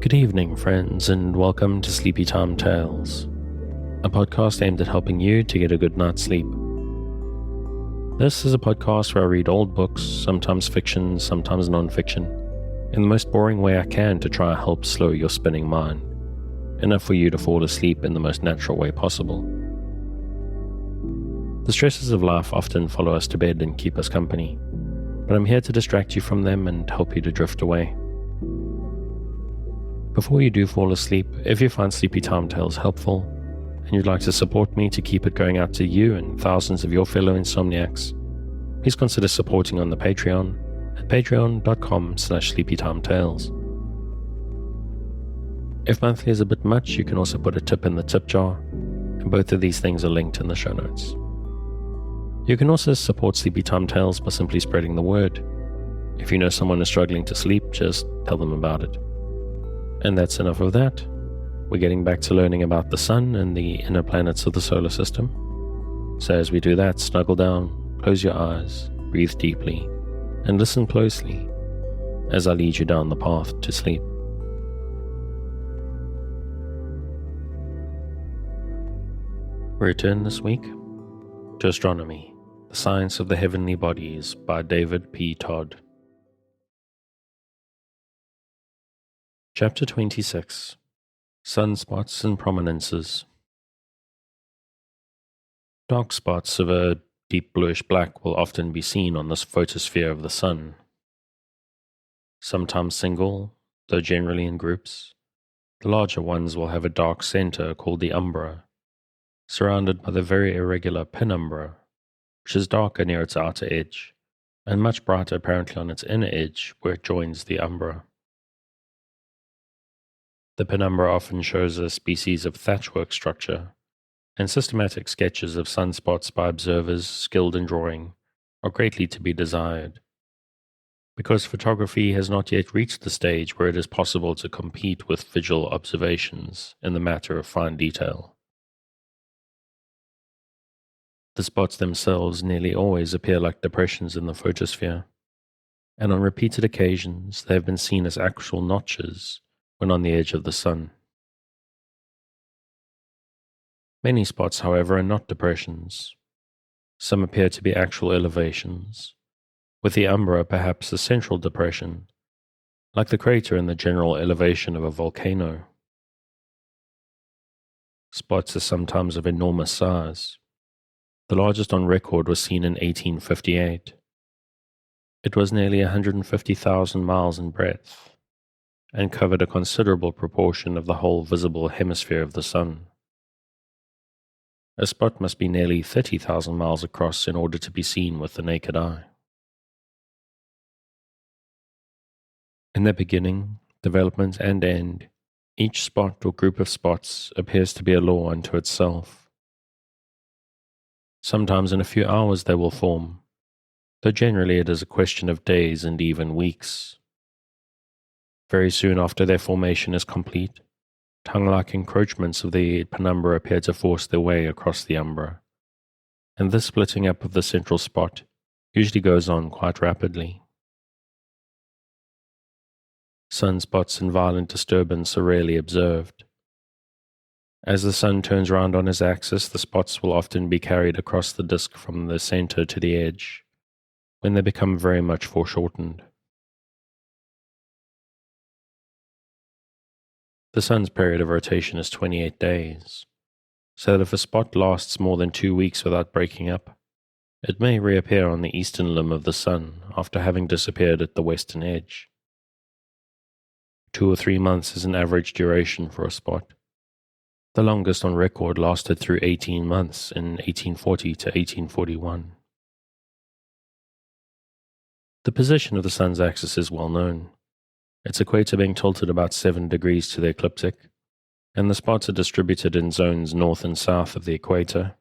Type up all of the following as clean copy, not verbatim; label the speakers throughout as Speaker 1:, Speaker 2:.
Speaker 1: Good evening, friends, and welcome to Sleepy Time Tales, a podcast aimed at helping you to get a good night's sleep. This is a podcast where I read old books, sometimes fiction, sometimes non-fiction, in the most boring way I can to try to help slow your spinning mind, enough for you to fall asleep in the most natural way possible. The stresses of life often follow us to bed and keep us company, but I'm here to distract you from them and help you to drift away. Before you do fall asleep, if you find Sleepy Time Tales helpful, and you'd like to support me to keep it going out to you and thousands of your fellow insomniacs, please consider supporting on the Patreon at patreon.com/sleepytimetales. If monthly is a bit much, you can also put a tip in the tip jar, and both of these things are linked in the show notes. You can also support Sleepy Time Tales by simply spreading the word. If you know someone is struggling to sleep, just tell them about it. And that's enough of that. We're getting back to learning about the sun and the inner planets of the solar system. So as we do that, snuggle down, close your eyes, breathe deeply, and listen closely as I lead you down the path to sleep. We return this week to Astronomy, the Science of the Heavenly Bodies by David P. Todd. Chapter 26. Sunspots and Prominences. Dark spots of a deep bluish black will often be seen on the photosphere of the sun. Sometimes single, though generally in groups, the larger ones will have a dark center called the umbra, surrounded by the very irregular penumbra, which is darker near its outer edge, and much brighter apparently on its inner edge where it joins the umbra. The penumbra often shows a species of thatchwork structure, and systematic sketches of sunspots by observers skilled in drawing are greatly to be desired, because photography has not yet reached the stage where it is possible to compete with visual observations in the matter of fine detail. The spots themselves nearly always appear like depressions in the photosphere, and on repeated occasions they have been seen as actual notches when on the edge of the sun. Many spots, however, are not depressions. Some appear to be actual elevations, with the umbra perhaps a central depression, like the crater in the general elevation of a volcano. Spots are sometimes of enormous size. The largest on record was seen in 1858. It was nearly 150,000 miles in breadth, and covered a considerable proportion of the whole visible hemisphere of the sun. A spot must be nearly 30,000 miles across in order to be seen with the naked eye. In their beginning, development, and end, each spot or group of spots appears to be a law unto itself. Sometimes in a few hours they will form, though generally it is a question of days and even weeks. Very soon after their formation is complete, tongue-like encroachments of the penumbra appear to force their way across the umbra, and this splitting up of the central spot usually goes on quite rapidly. Sunspots and violent disturbance are rarely observed. As the sun turns round on his axis, the spots will often be carried across the disk from the center to the edge, when they become very much foreshortened. The sun's period of rotation is 28 days, so that if a spot lasts more than 2 weeks without breaking up, it may reappear on the eastern limb of the sun after having disappeared at the western edge. 2 or 3 months is an average duration for a spot. The longest on record lasted through 18 months in 1840 to 1841. The position of the sun's axis is well known. Its equator being tilted about 7 degrees to the ecliptic, and the spots are distributed in zones north and south of the equator,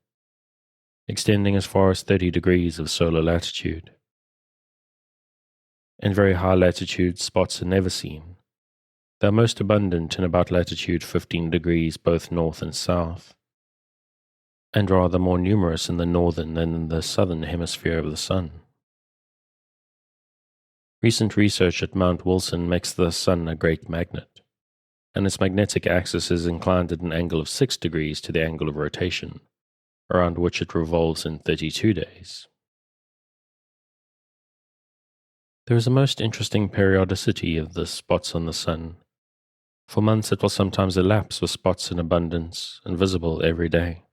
Speaker 1: extending as far as 30 degrees of solar latitude. In very high latitudes, spots are never seen. They are most abundant in about latitude 15 degrees both north and south, and rather more numerous in the northern than in the southern hemisphere of the sun. Recent research at Mount Wilson makes the sun a great magnet. and its magnetic axis is inclined at an angle of 6 degrees to the angle of rotation, around which it revolves in 32 days. There is a most interesting periodicity of the spots on the Sun. For months it will sometimes elapse with spots in abundance and visible every day,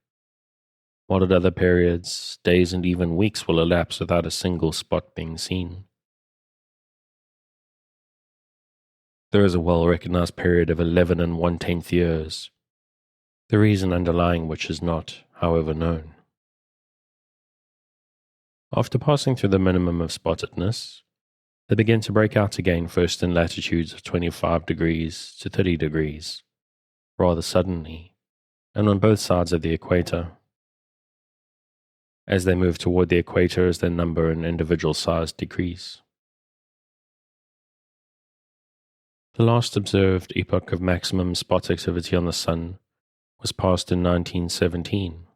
Speaker 1: while at other periods, days and even weeks will elapse without a single spot being seen. There is a well-recognized period of 11 1/10 years, the reason underlying which is not, however, known. After passing through the minimum of spottedness, they begin to break out again first in latitudes of 25 degrees to 30 degrees, rather suddenly, and on both sides of the equator. As they move toward the equator, as their number and individual size decrease. The last observed epoch of maximum spot activity on the Sun was passed in 1917.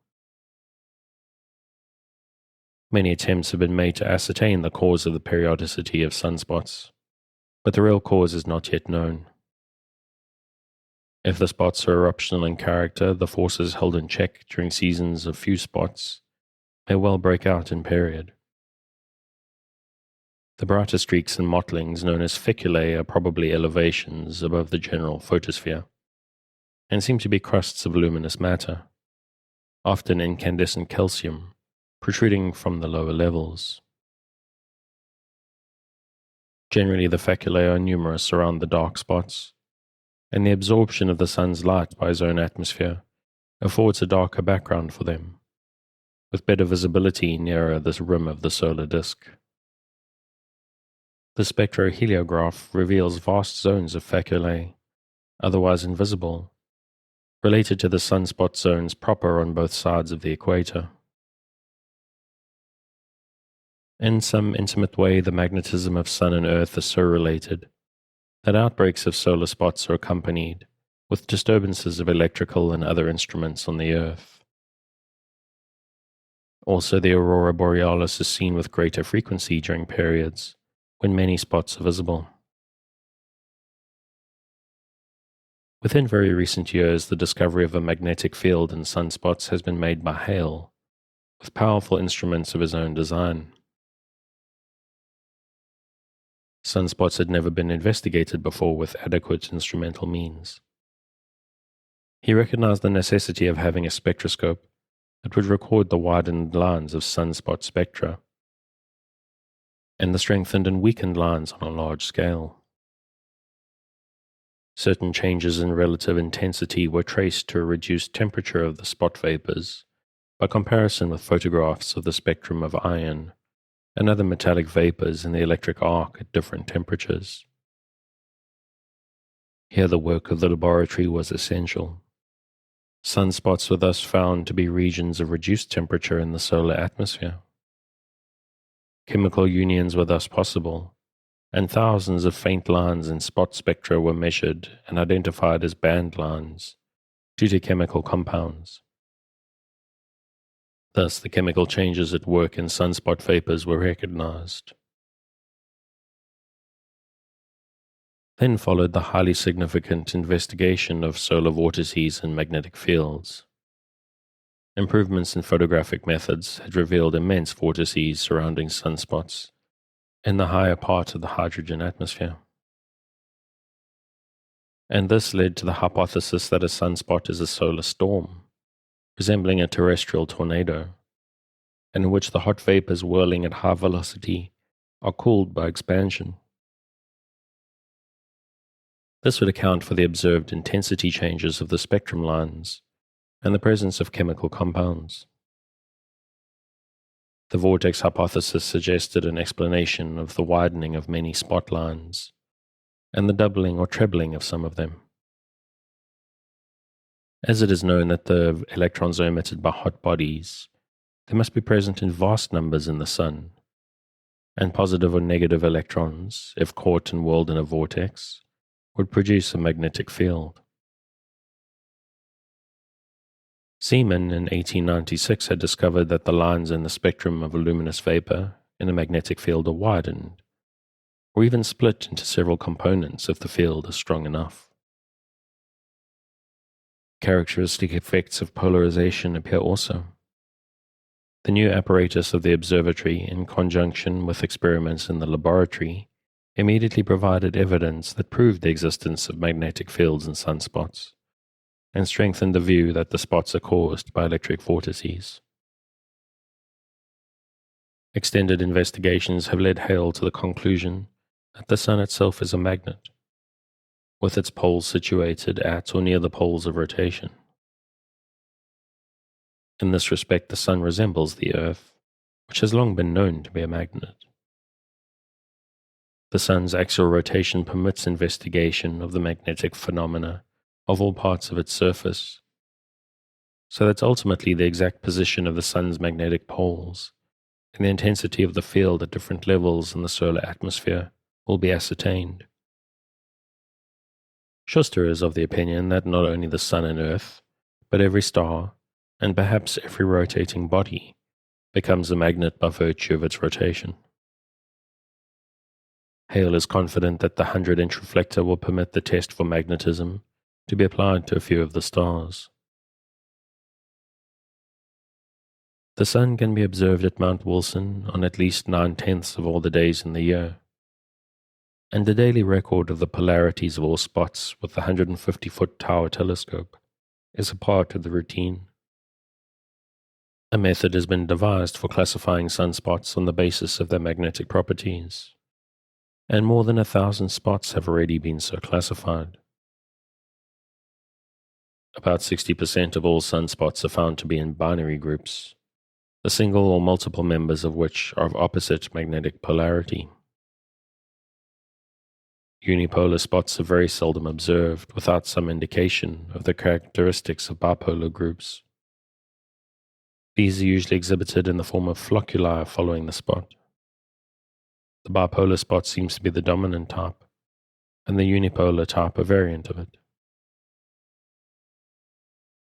Speaker 1: Many attempts have been made to ascertain the cause of the periodicity of sunspots, but the real cause is not yet known. If the spots are eruptional in character, the forces held in check during seasons of few spots may well break out in period. The brighter streaks and mottlings known as faculae are probably elevations above the general photosphere, and seem to be crusts of luminous matter, often incandescent calcium, protruding from the lower levels. Generally, the faculae are numerous around the dark spots, and the absorption of the sun's light by his own atmosphere affords a darker background for them, with better visibility nearer the rim of the solar disk. The spectroheliograph reveals vast zones of faculae, otherwise invisible, related to the sunspot zones proper on both sides of the equator. In some intimate way, the magnetism of Sun and Earth is so related that outbreaks of solar spots are accompanied with disturbances of electrical and other instruments on the Earth. Also, the aurora borealis is seen with greater frequency during periods when many spots are visible. Within very recent years, the discovery of a magnetic field in sunspots has been made by Hale, with powerful instruments of his own design. Sunspots had never been investigated before with adequate instrumental means. He recognized the necessity of having a spectroscope that would record the widened lines of sunspot spectra, and the strengthened and weakened lines on a large scale. Certain changes in relative intensity were traced to a reduced temperature of the spot vapors by comparison with photographs of the spectrum of iron and other metallic vapors in the electric arc at different temperatures. Here the work of the laboratory was essential. Sunspots were thus found to be regions of reduced temperature in the solar atmosphere. Chemical unions were thus possible, and thousands of faint lines in spot spectra were measured and identified as band lines due to chemical compounds. Thus, the chemical changes at work in sunspot vapors were recognized. Then followed the highly significant investigation of solar vortices and magnetic fields. Improvements in photographic methods had revealed immense vortices surrounding sunspots in the higher part of the hydrogen atmosphere. And this led to the hypothesis that a sunspot is a solar storm, resembling a terrestrial tornado, and in which the hot vapors whirling at high velocity are cooled by expansion. This would account for the observed intensity changes of the spectrum lines and the presence of chemical compounds. The vortex hypothesis suggested an explanation of the widening of many spot lines and the doubling or trebling of some of them. As it is known that the electrons are emitted by hot bodies, they must be present in vast numbers in the Sun, and positive or negative electrons, if caught and whirled in a vortex, would produce a magnetic field. Seaman in 1896 had discovered that the lines in the spectrum of a luminous vapor in a magnetic field are widened, or even split into several components if the field is strong enough. Characteristic effects of polarization appear also. The new apparatus of the observatory, in conjunction with experiments in the laboratory, immediately provided evidence that proved the existence of magnetic fields in sunspots, and strengthened the view that the spots are caused by electric vortices. Extended investigations have led Hale to the conclusion that the Sun itself is a magnet, with its poles situated at or near the poles of rotation. In this respect, the Sun resembles the Earth, which has long been known to be a magnet. The Sun's axial rotation permits investigation of the magnetic phenomena of all parts of its surface, so that ultimately the exact position of the Sun's magnetic poles and the intensity of the field at different levels in the solar atmosphere will be ascertained. Schuster is of the opinion that not only the Sun and Earth, but every star, and perhaps every rotating body, becomes a magnet by virtue of its rotation. Hale is confident that the 100-inch reflector will permit the test for magnetism to be applied to a few of the stars. The Sun can be observed at Mount Wilson on at least 9/10 of all the days in the year, and the daily record of the polarities of all spots with the 150-foot tower telescope is a part of the routine. A method has been devised for classifying sunspots on the basis of their magnetic properties, and more than 1,000 spots have already been so classified. About 60% of all sunspots are found to be in binary groups, the single or multiple members of which are of opposite magnetic polarity. Unipolar spots are very seldom observed without some indication of the characteristics of bipolar groups. These are usually exhibited in the form of flocculi following the spot. The bipolar spot seems to be the dominant type, and the unipolar type a variant of it.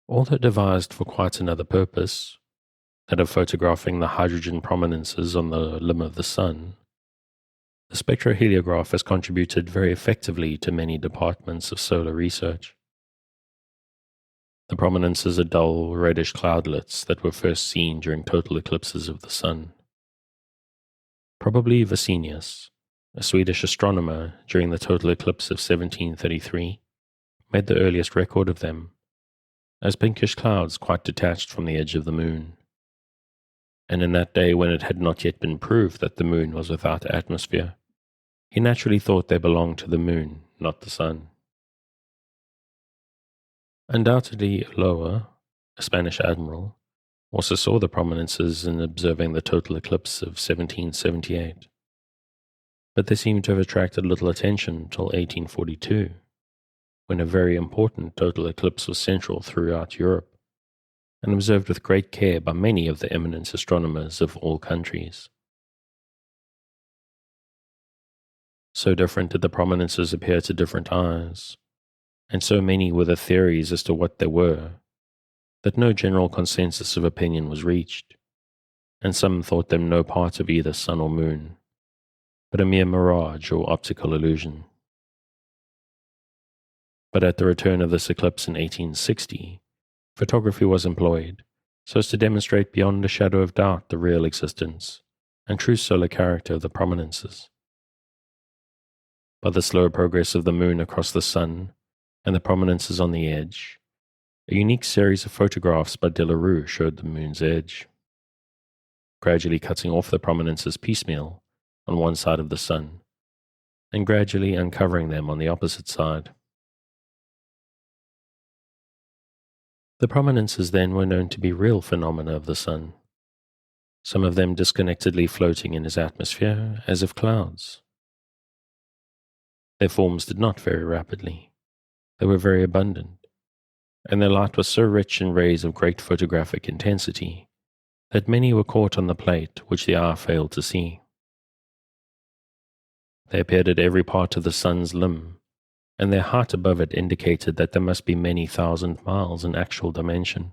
Speaker 1: Although devised for quite another purpose, that of photographing the hydrogen prominences on the limb of the Sun, the spectroheliograph has contributed very effectively to many departments of solar research. The prominences are dull, reddish cloudlets that were first seen during total eclipses of the Sun. Probably Vesenius, a Swedish astronomer during the total eclipse of 1733, made the earliest record of them, as pinkish clouds quite detached from the edge of the Moon. And in that day when it had not yet been proved that the Moon was without atmosphere, he naturally thought they belonged to the Moon, not the Sun. Undoubtedly, Loa, a Spanish admiral, also saw the prominences in observing the total eclipse of 1778, but they seem to have attracted little attention until 1842, when a very important total eclipse was central throughout Europe, and observed with great care by many of the eminent astronomers of all countries. So different did the prominences appear to different eyes, and so many were the theories as to what they were, that no general consensus of opinion was reached, and some thought them no part of either sun or moon, but a mere mirage or optical illusion. But at the return of this eclipse in 1860, photography was employed so as to demonstrate beyond a shadow of doubt the real existence and true solar character of the prominences. By the slow progress of the Moon across the Sun and the prominences on the edge, a unique series of photographs by De La Rue showed the Moon's edge, gradually cutting off the prominences piecemeal on one side of the Sun, and gradually uncovering them on the opposite side. The prominences then were known to be real phenomena of the Sun, some of them disconnectedly floating in his atmosphere as if clouds. Their forms did not vary rapidly. They were very abundant, and their light was so rich in rays of great photographic intensity that many were caught on the plate which the eye failed to see. They appeared at every part of the Sun's limb, and their height above it indicated that there must be many thousand miles in actual dimension.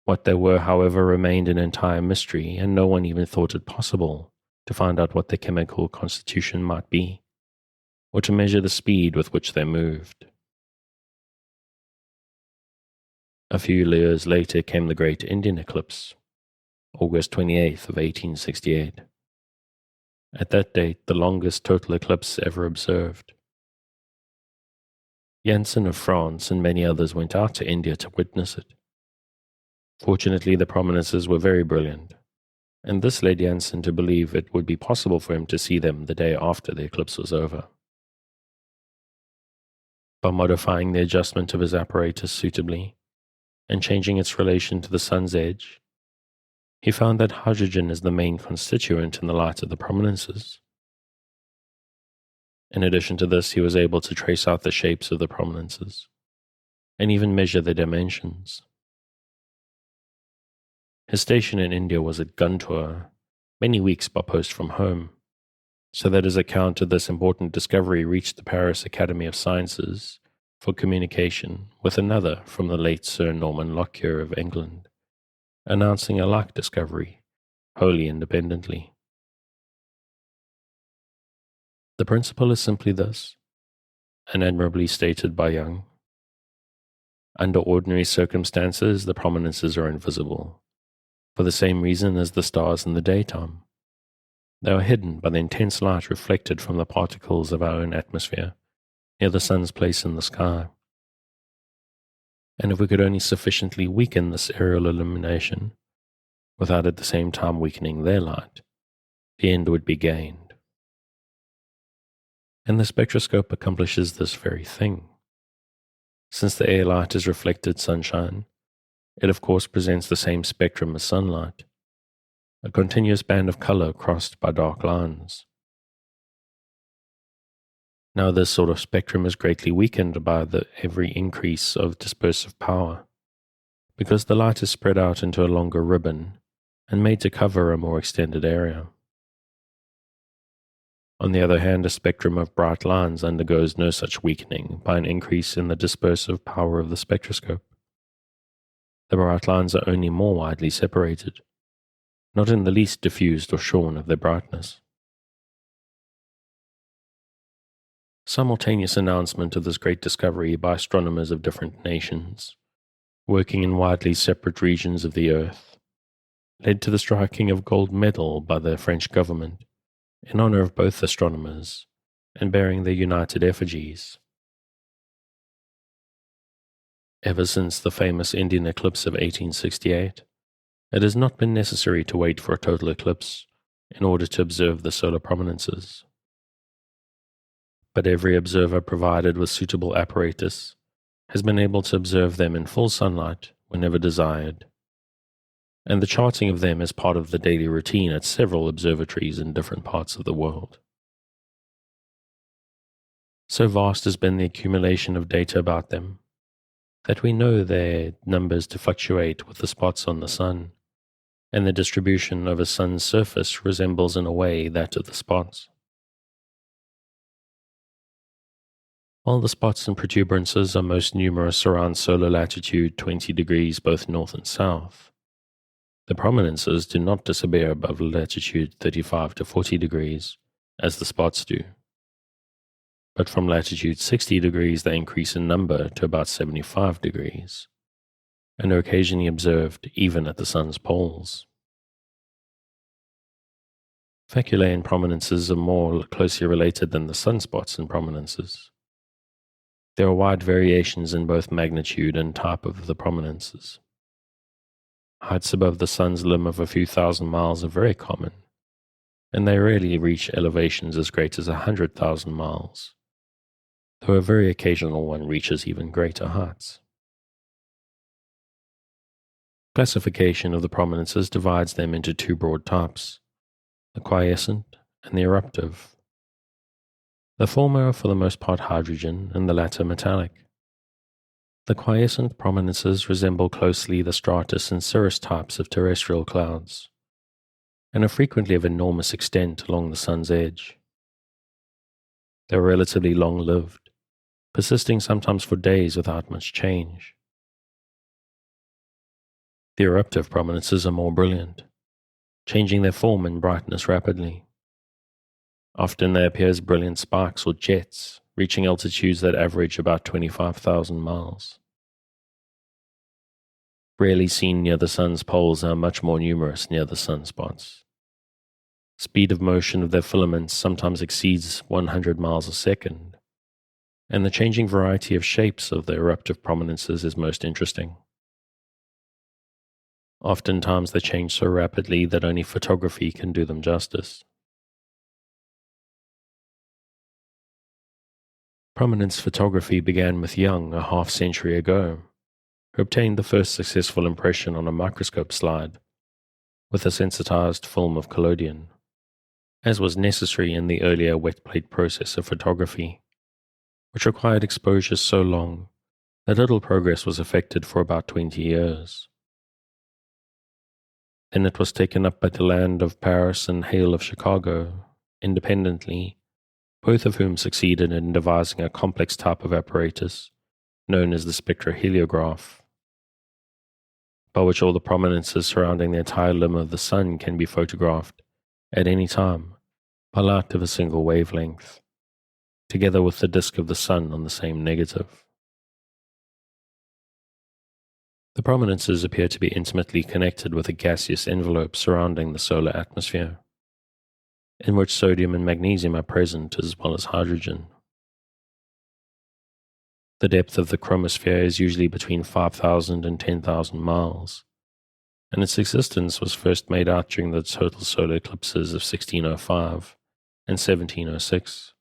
Speaker 1: What they were, however, remained an entire mystery, and no one even thought it possible to find out what their chemical constitution might be, or to measure the speed with which they moved. A few years later came the Great Indian Eclipse, August 28th of 1868. At that date, the longest total eclipse ever observed. Janssen of France and many others went out to India to witness it. Fortunately, the prominences were very brilliant, and this led Janssen to believe it would be possible for him to see them the day after the eclipse was over. By modifying the adjustment of his apparatus suitably, and changing its relation to the sun's edge, he found that hydrogen is the main constituent in the light of the prominences. In addition to this, he was able to trace out the shapes of the prominences, and even measure their dimensions. His station in India was at Guntur, many weeks by post from home, so that his account of this important discovery reached the Paris Academy of Sciences for communication with another from the late Sir Norman Lockyer of England, announcing a like discovery, wholly independently. The principle is simply this, and admirably stated by Young. Under ordinary circumstances, the prominences are invisible, for the same reason as the stars in the daytime. They are hidden by the intense light reflected from the particles of our own atmosphere near the sun's place in the sky. And if we could only sufficiently weaken this aerial illumination, without at the same time weakening their light, the end would be gained. And the spectroscope accomplishes this very thing. Since the air light is reflected sunshine, it of course presents the same spectrum as sunlight, a continuous band of color crossed by dark lines. Now this sort of spectrum is greatly weakened by the every increase of dispersive power, because the light is spread out into a longer ribbon and made to cover a more extended area. On the other hand, a spectrum of bright lines undergoes no such weakening by an increase in the dispersive power of the spectroscope. The bright lines are only more widely separated, not in the least diffused or shorn of their brightness. Simultaneous announcement of this great discovery by astronomers of different nations, working in widely separate regions of the Earth, led to the striking of gold medal by the French government in honor of both astronomers and bearing their united effigies. Ever since the famous Indian eclipse of 1868, it has not been necessary to wait for a total eclipse in order to observe the solar prominences. But every observer provided with suitable apparatus has been able to observe them in full sunlight whenever desired, and the charting of them is part of the daily routine at several observatories in different parts of the world. So vast has been the accumulation of data about them that we know their numbers to fluctuate with the spots on the sun, and the distribution of a sun's surface resembles in a way that of the spots. While the spots and protuberances are most numerous around solar latitude 20 degrees both north and south, the prominences do not disappear above latitude 35 to 40 degrees, as the spots do. But from latitude 60 degrees they increase in number to about 75 degrees, and are occasionally observed even at the sun's poles. Faculae and prominences are more closely related than the sunspots and prominences. There are wide variations in both magnitude and type of the prominences. Heights above the sun's limb of a few thousand miles are very common, and they rarely reach elevations as great as 100,000 miles, though a very occasional one reaches even greater heights. Classification of the prominences divides them into two broad types, the quiescent and the eruptive. The former are for the most part hydrogen and the latter metallic. The quiescent prominences resemble closely the stratus and cirrus types of terrestrial clouds, and are frequently of enormous extent along the sun's edge. They are relatively long-lived, persisting sometimes for days without much change. The eruptive prominences are more brilliant, changing their form and brightness rapidly. Often they appear as brilliant sparks or jets, reaching altitudes that average about 25,000 miles. rarely seen near the sun's poles, are much more numerous near the sunspots. Speed of motion of their filaments sometimes exceeds 100 miles a second, and the changing variety of shapes of the eruptive prominences is most interesting. Oftentimes they change so rapidly that only photography can do them justice. Prominence photography began with Young a half-century ago, who obtained the first successful impression on a microscope slide with a sensitized film of collodion, as was necessary in the earlier wet plate process of photography, which required exposures so long that little progress was effected for about 20 years. Then it was taken up by the Land of Paris and Hale of Chicago, independently, both of whom succeeded in devising a complex type of apparatus known as the spectroheliograph, by which all the prominences surrounding the entire limb of the sun can be photographed at any time by light of a single wavelength, together with the disk of the sun on the same negative. The prominences appear to be intimately connected with a gaseous envelope surrounding the solar atmosphere, in which sodium and magnesium are present as well as hydrogen. The depth of the chromosphere is usually between 5,000 and 10,000 miles, and its existence was first made out during the total solar eclipses of 1605 and 1706,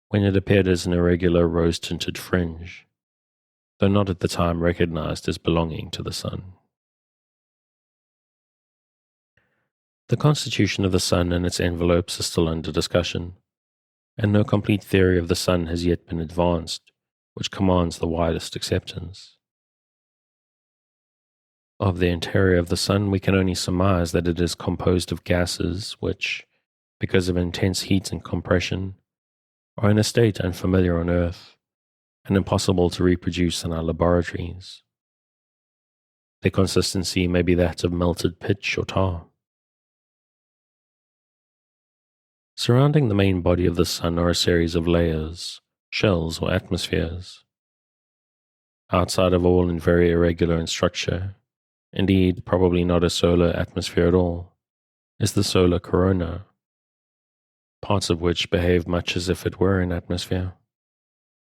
Speaker 1: when it appeared as an irregular rose-tinted fringe, though not at the time recognized as belonging to the sun. The constitution of the sun and its envelopes is still under discussion, and no complete theory of the sun has yet been advanced, which commands the widest acceptance. Of the interior of the sun, we can only surmise that it is composed of gases which, because of intense heat and compression, are in a state unfamiliar on Earth and impossible to reproduce in our laboratories. Their consistency may be that of melted pitch or tar. Surrounding the main body of the sun are a series of layers, shells or atmospheres. Outside of all and very irregular in structure, indeed probably not a solar atmosphere at all, is the solar corona, parts of which behave much as if it were an atmosphere,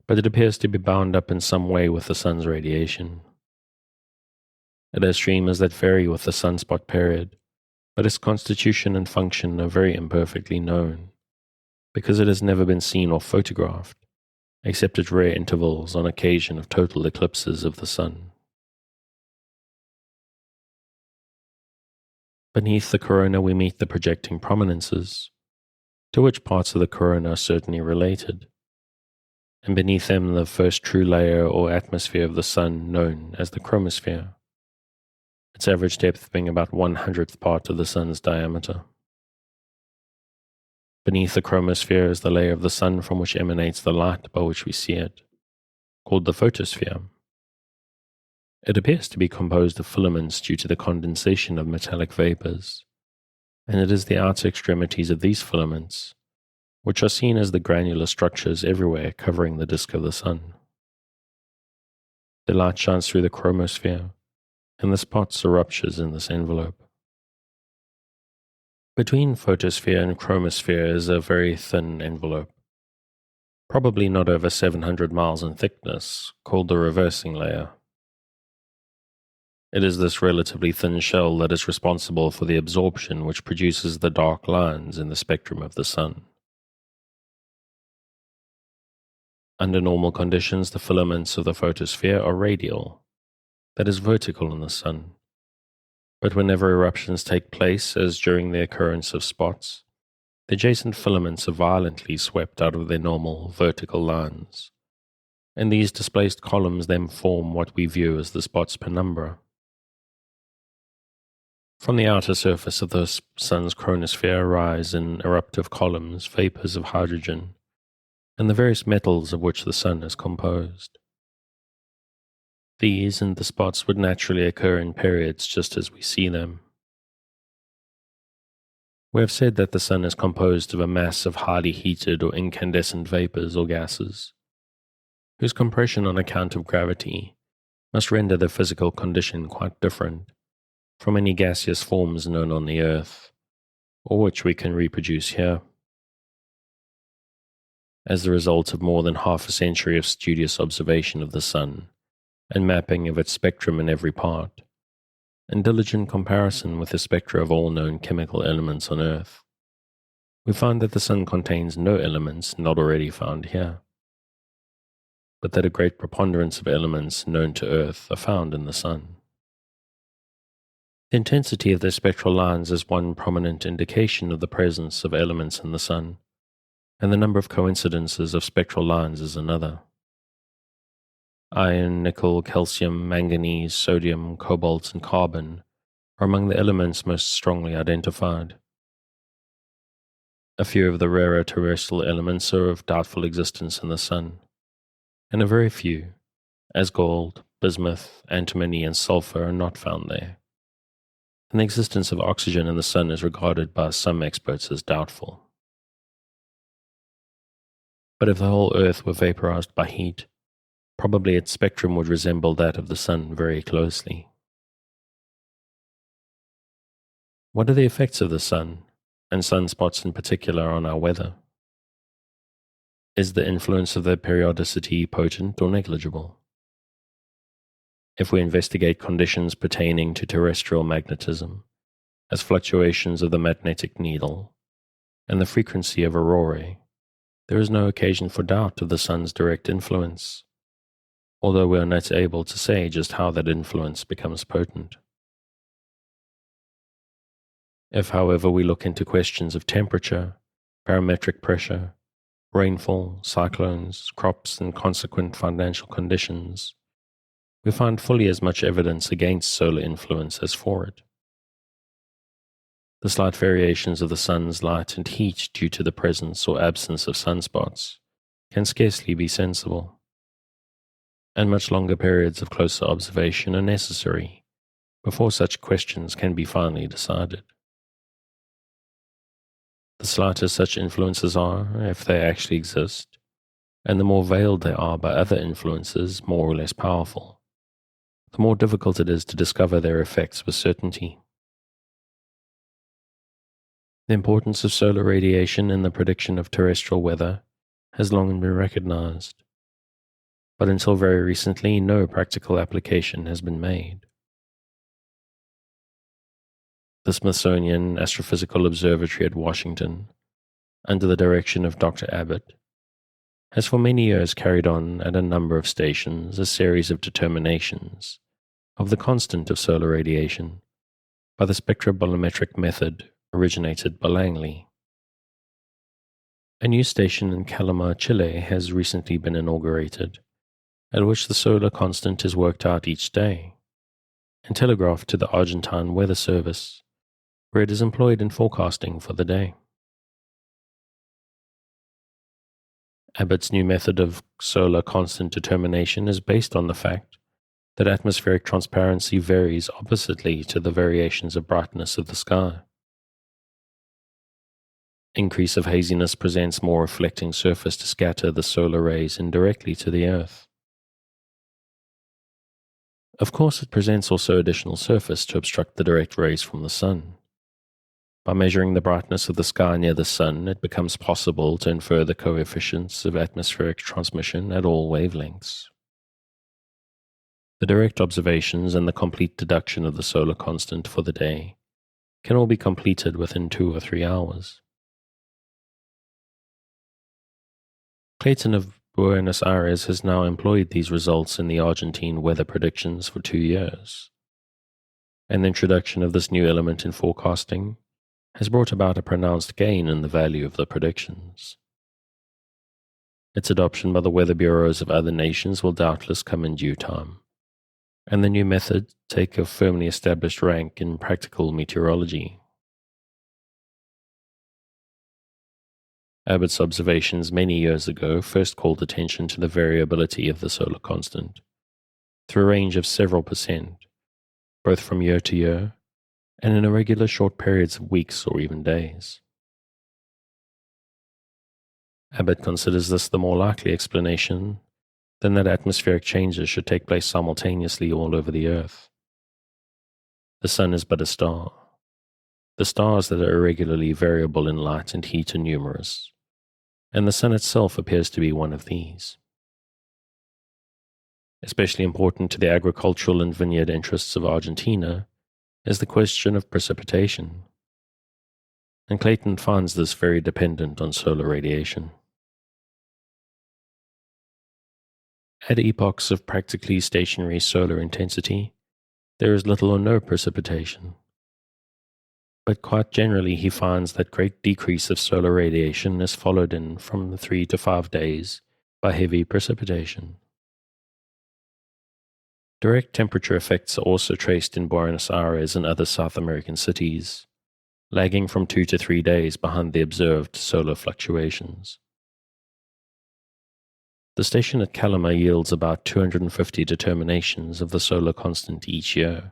Speaker 1: but it appears to be bound up in some way with the sun's radiation. It has streamers that vary with the sunspot period, but its constitution and function are very imperfectly known, because it has never been seen or photographed, except at rare intervals on occasion of total eclipses of the sun. Beneath the corona we meet the projecting prominences, to which parts of the corona are certainly related, and beneath them the first true layer or atmosphere of the sun known as the chromosphere, its average depth being about 1/100th part of the sun's diameter. Beneath the chromosphere is the layer of the sun from which emanates the light by which we see it, called the photosphere. It appears to be composed of filaments due to the condensation of metallic vapors, and it is the outer extremities of these filaments which are seen as the granular structures everywhere covering the disk of the sun. The light shines through the chromosphere, and the spots or ruptures in this envelope. Between photosphere and chromosphere is a very thin envelope, probably not over 700 miles in thickness, called the reversing layer. It is this relatively thin shell that is responsible for the absorption which produces the dark lines in the spectrum of the sun. Under normal conditions, the filaments of the photosphere are radial, that is vertical in the sun. But whenever eruptions take place, as during the occurrence of spots, the adjacent filaments are violently swept out of their normal vertical lines, and these displaced columns then form what we view as the spot's penumbra. From the outer surface of the sun's chromosphere rise in eruptive columns vapors of hydrogen and the various metals of which the sun is composed. These and the spots would naturally occur in periods just as we see them. We have said that the sun is composed of a mass of highly heated or incandescent vapors or gases, whose compression on account of gravity must render their physical condition quite different from any gaseous forms known on the Earth, or which we can reproduce here. As the result of more than half a century of studious observation of the Sun and mapping of its spectrum in every part, and diligent comparison with the spectra of all known chemical elements on Earth, we find that the Sun contains no elements not already found here, but that a great preponderance of elements known to Earth are found in the Sun. The intensity of the spectral lines is one prominent indication of the presence of elements in the Sun, and the number of coincidences of spectral lines is another. Iron, nickel, calcium, manganese, sodium, cobalt, and carbon are among the elements most strongly identified. A few of the rarer terrestrial elements are of doubtful existence in the Sun, and a very few, as gold, bismuth, antimony, and sulfur, are not found there. And the existence of oxygen in the Sun is regarded by some experts as doubtful. But if the whole Earth were vaporized by heat, probably its spectrum would resemble that of the Sun very closely. What are the effects of the Sun, and sunspots in particular, on our weather? Is the influence of their periodicity potent or negligible? If we investigate conditions pertaining to terrestrial magnetism, as fluctuations of the magnetic needle and the frequency of aurorae, there is no occasion for doubt of the Sun's direct influence, although we are not able to say just how that influence becomes potent. If, however, we look into questions of temperature, barometric pressure, rainfall, cyclones, crops, and consequent financial conditions, we find fully as much evidence against solar influence as for it. The slight variations of the Sun's light and heat due to the presence or absence of sunspots can scarcely be sensible, and much longer periods of closer observation are necessary before such questions can be finally decided. The slighter such influences are, if they actually exist, and the more veiled they are by other influences more or less powerful, the more difficult it is to discover their effects with certainty. The importance of solar radiation in the prediction of terrestrial weather has long been recognized, but until very recently no practical application has been made. The Smithsonian Astrophysical Observatory at Washington, under the direction of Dr. Abbott, has for many years carried on at a number of stations a series of determinations of the constant of solar radiation by the spectrobolometric method originated by Langley. A new station in Calama, Chile has recently been inaugurated, at which the solar constant is worked out each day and telegraphed to the Argentine Weather Service, where it is employed in forecasting for the day. Abbott's new method of solar constant determination is based on the fact that atmospheric transparency varies oppositely to the variations of brightness of the sky. Increase of haziness presents more reflecting surface to scatter the solar rays indirectly to the Earth. Of course, it presents also additional surface to obstruct the direct rays from the Sun. By measuring the brightness of the sky near the Sun, it becomes possible to infer the coefficients of atmospheric transmission at all wavelengths. The direct observations and the complete deduction of the solar constant for the day can all be completed within 2 or 3 hours. Clayton of Buenos Aires has now employed these results in the Argentine weather predictions for 2 years, and the introduction of this new element in forecasting has brought about a pronounced gain in the value of the predictions. Its adoption by the weather bureaus of other nations will doubtless come in due time, and the new method take a firmly established rank in practical meteorology. Abbott's observations many years ago first called attention to the variability of the solar constant through a range of several %, both from year to year and in irregular short periods of weeks or even days. Abbott considers this the more likely explanation then that atmospheric changes should take place simultaneously all over the Earth. The Sun is but a star. The stars that are irregularly variable in light and heat are numerous, and the Sun itself appears to be one of these. Especially important to the agricultural and vineyard interests of Argentina is the question of precipitation, and Clayton finds this very dependent on solar radiation. At epochs of practically stationary solar intensity, there is little or no precipitation. But quite generally he finds that great decrease of solar radiation is followed in from 3 to 5 days by heavy precipitation. Direct temperature effects are also traced in Buenos Aires and other South American cities, lagging from 2 to 3 days behind the observed solar fluctuations. The station at Calama yields about 250 determinations of the solar constant each year,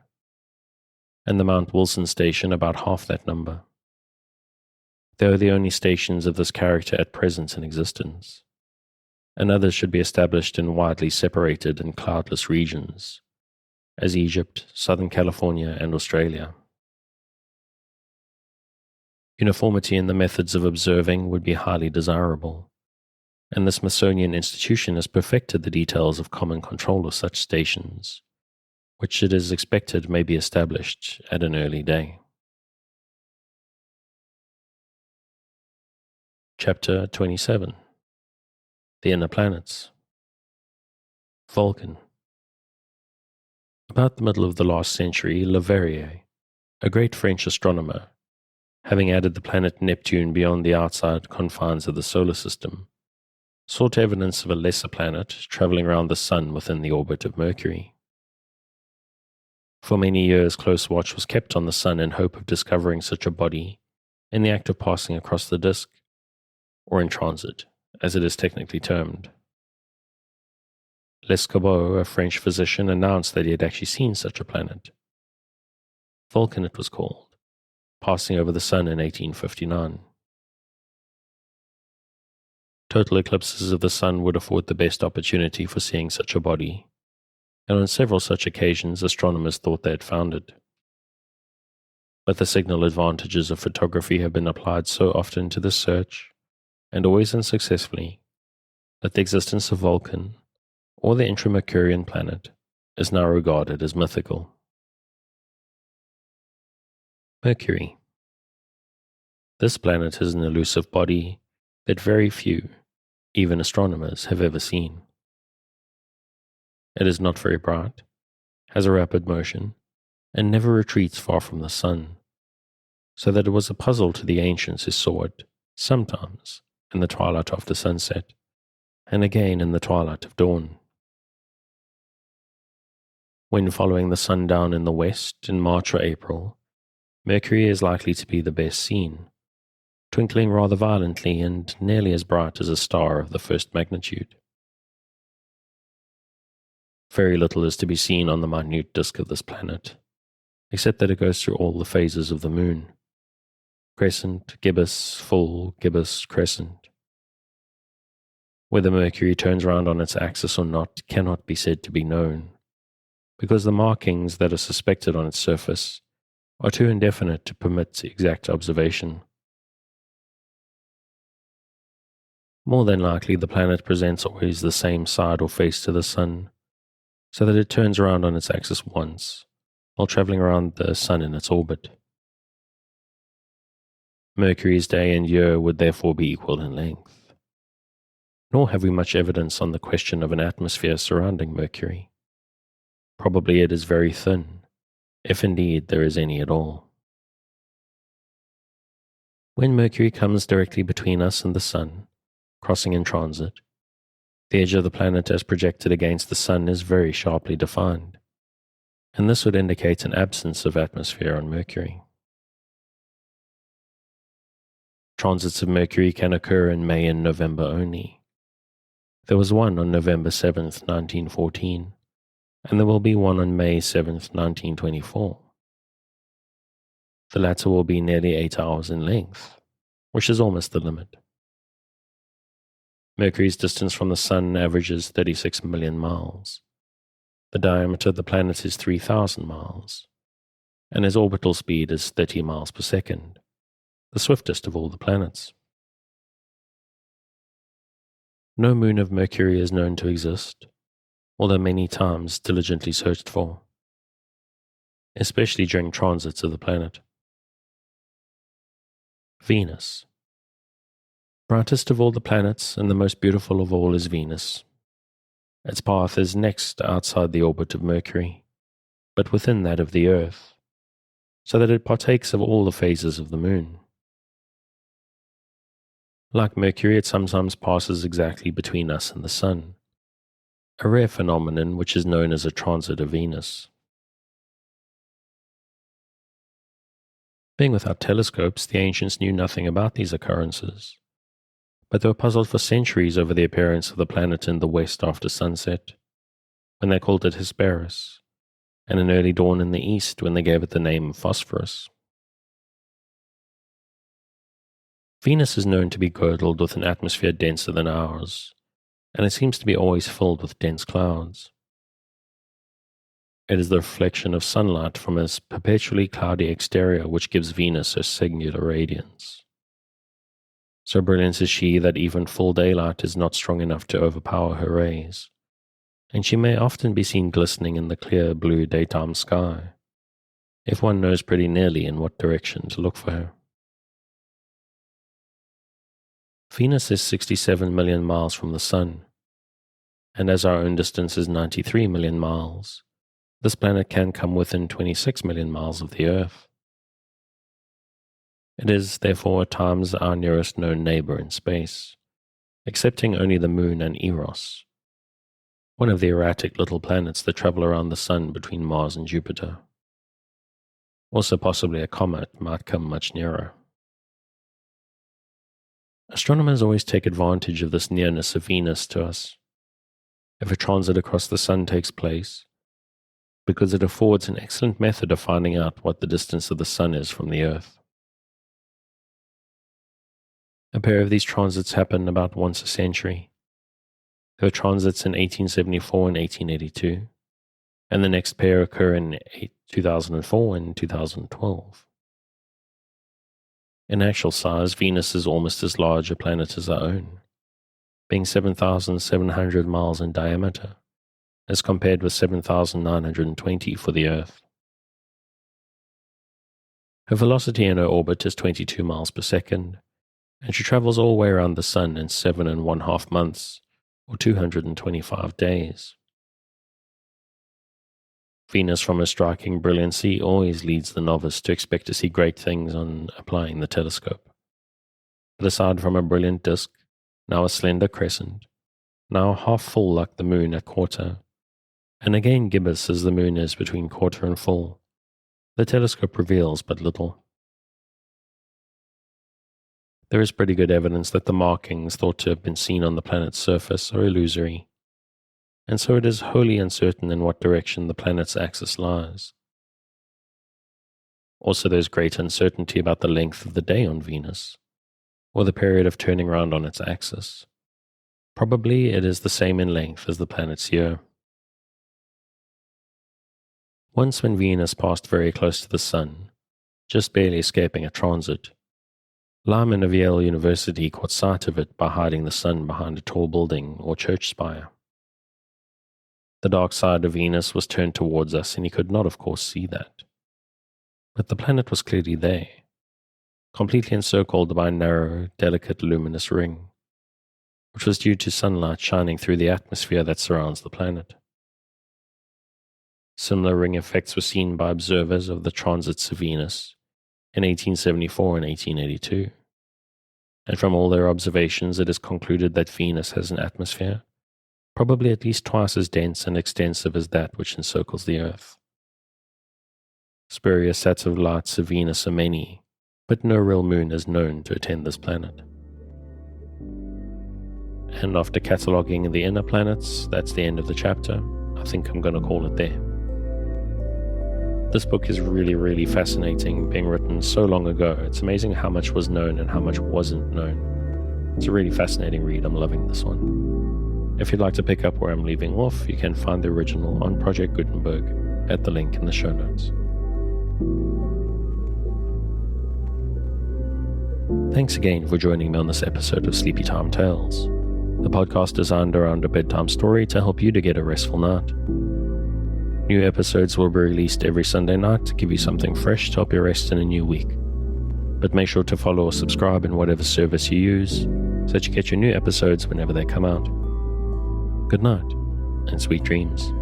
Speaker 1: and the Mount Wilson station about half that number. They are the only stations of this character at present in existence, and others should be established in widely separated and cloudless regions, as Egypt, Southern California, and Australia. Uniformity in the methods of observing would be highly desirable, and the Smithsonian Institution has perfected the details of common control of such stations, which it is expected may be established at an early day. Chapter 27. The Inner Planets. Vulcan. About the middle of the last century, Leverrier, a great French astronomer, having added the planet Neptune beyond the outside confines of the solar system, sought evidence of a lesser planet traveling around the Sun within the orbit of Mercury. For many years, close watch was kept on the Sun in hope of discovering such a body in the act of passing across the disk, or in transit, as it is technically termed. Lescabaut, a French physician, announced that he had actually seen such a planet. Vulcan it was called, passing over the Sun in 1859. Total eclipses of the Sun would afford the best opportunity for seeing such a body, and on several such occasions astronomers thought they had found it. But the signal advantages of photography have been applied so often to this search, and always unsuccessfully, that the existence of Vulcan, or the intramercurian planet, is now regarded as mythical. Mercury. This planet is an elusive body that very few, even astronomers, have ever seen. It is not very bright, has a rapid motion, and never retreats far from the Sun, so that it was a puzzle to the ancients who saw it, sometimes, in the twilight after sunset, and again in the twilight of dawn. When following the Sun down in the west in March or April, Mercury is likely to be the best seen, twinkling rather violently and nearly as bright as a star of the first magnitude. Very little is to be seen on the minute disk of this planet, except that it goes through all the phases of the Moon: crescent, gibbous, full, gibbous, crescent. Whether Mercury turns round on its axis or not cannot be said to be known, because the markings that are suspected on its surface are too indefinite to permit exact observation. More than likely, the planet presents always the same side or face to the Sun, so that it turns around on its axis once, while traveling around the Sun in its orbit. Mercury's day and year would therefore be equal in length. Nor have we much evidence on the question of an atmosphere surrounding Mercury. Probably it is very thin, if indeed there is any at all. When Mercury comes directly between us and the Sun, crossing in transit, the edge of the planet as projected against the Sun is very sharply defined, and this would indicate an absence of atmosphere on Mercury. Transits of Mercury can occur in May and November only. There was one on November 7th, 1914, and there will be one on May 7th, 1924. The latter will be nearly 8 hours in length, which is almost the limit. Mercury's distance from the Sun averages 36 million miles. The diameter of the planet is 3,000 miles, and its orbital speed is 30 miles per second, the swiftest of all the planets. No moon of Mercury is known to exist, although many times diligently searched for, especially during transits of the planet. Venus. Brightest of all the planets and the most beautiful of all is Venus. Its path is next outside the orbit of Mercury, but within that of the Earth, so that it partakes of all the phases of the Moon. Like Mercury, it sometimes passes exactly between us and the Sun, a rare phenomenon which is known as a transit of Venus. Being without telescopes, the ancients knew nothing about these occurrences, but they were puzzled for centuries over the appearance of the planet in the west after sunset, when they called it Hesperus, and an early dawn in the east when they gave it the name Phosphorus. Venus is known to be girdled with an atmosphere denser than ours, and it seems to be always filled with dense clouds. It is the reflection of sunlight from its perpetually cloudy exterior which gives Venus her singular radiance. So brilliant is she that even full daylight is not strong enough to overpower her rays, and she may often be seen glistening in the clear blue daytime sky, if one knows pretty nearly in what direction to look for her. Venus is 67 million miles from the Sun, and as our own distance is 93 million miles, this planet can come within 26 million miles of the Earth. It is, therefore, at times our nearest known neighbor in space, excepting only the Moon and Eros, one of the erratic little planets that travel around the Sun between Mars and Jupiter. Also possibly a comet might come much nearer. Astronomers always take advantage of this nearness of Venus to us, if a transit across the Sun takes place, because it affords an excellent method of finding out what the distance of the Sun is from the Earth. A pair of these transits happen about once a century. There were transits in 1874 and 1882, and the next pair occur in 2004 and 2012. In actual size, Venus is almost as large a planet as our own, being 7,700 miles in diameter, as compared with 7,920 for the Earth. Her velocity in her orbit is 22 miles per second, and she travels all the way around the Sun in 7.5 months, or 225 days. Venus, from her striking brilliancy, always leads the novice to expect to see great things on applying the telescope. But aside from a brilliant disk, now a slender crescent, now half full like the Moon at quarter, and again gibbous as the Moon is between quarter and full, the telescope reveals but little. There is pretty good evidence that the markings thought to have been seen on the planet's surface are illusory, and so it is wholly uncertain in what direction the planet's axis lies. Also, there is great uncertainty about the length of the day on Venus, or the period of turning round on its axis. Probably it is the same in length as the planet's year. Once when Venus passed very close to the Sun, just barely escaping a transit, Lyman of Yale University caught sight of it by hiding the Sun behind a tall building or church spire. The dark side of Venus was turned towards us, and he could not, of course, see that. But the planet was clearly there, completely encircled by a narrow, delicate, luminous ring, which was due to sunlight shining through the atmosphere that surrounds the planet. Similar ring effects were seen by observers of the transits of Venus in 1874 and 1882. And from all their observations, it is concluded that Venus has an atmosphere, probably at least twice as dense and extensive as that which encircles the Earth. Spurious sets of lights of Venus are many, but no real moon is known to attend this planet. And after cataloguing the inner planets, that's the end of the chapter. I think I'm going to call it there. This book is really, really fascinating, being written so long ago. It's amazing how much was known and how much wasn't known. It's a really fascinating read. I'm loving this one. If you'd like to pick up where I'm leaving off, you can find the original on Project Gutenberg at the link in the show notes. Thanks again for joining me on this episode of Sleepy Time Tales, the podcast designed around a bedtime story to help you to get a restful night. New episodes will be released every Sunday night to give you something fresh to help you rest in a new week. But make sure to follow or subscribe in whatever service you use so that you get your new episodes whenever they come out. Good night, and sweet dreams.